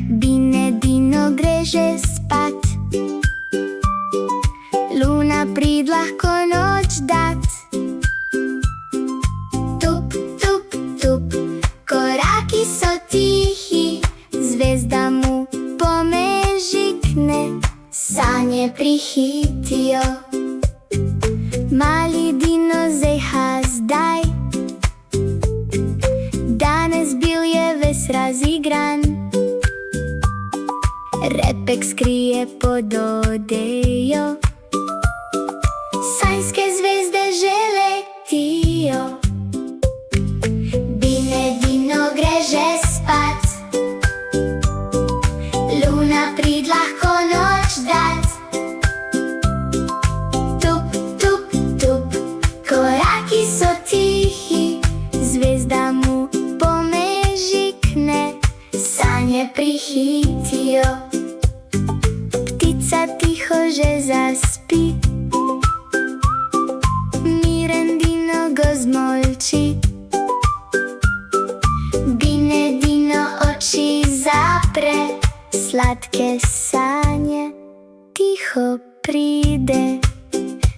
Bine Dino gre že spat, luna prid lahko noč dat. Tup, tup, tup, koraki so tihi, zvezda mu pomežikne, sanje prihitijo. Mali Dino zeha zdaj, danes bil je ves razigran. Repek skrije pod odejo, sanjske zvezde že letijo. Bine Dino gre že spat, luna prid lahko noč dat. Tup, tup, tup, koraki so tihi, zvezda mu pomežikne, sanje prihitijo. Ptica tiho že zaspi, miren Dino go zmolči. Bine Dino oči zapre, sladke sanje tiho pride.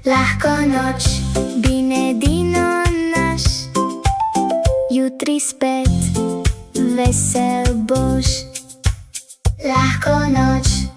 Lahko noč, Bine Dino naš, jutri spet vesel boš. Lahko noč.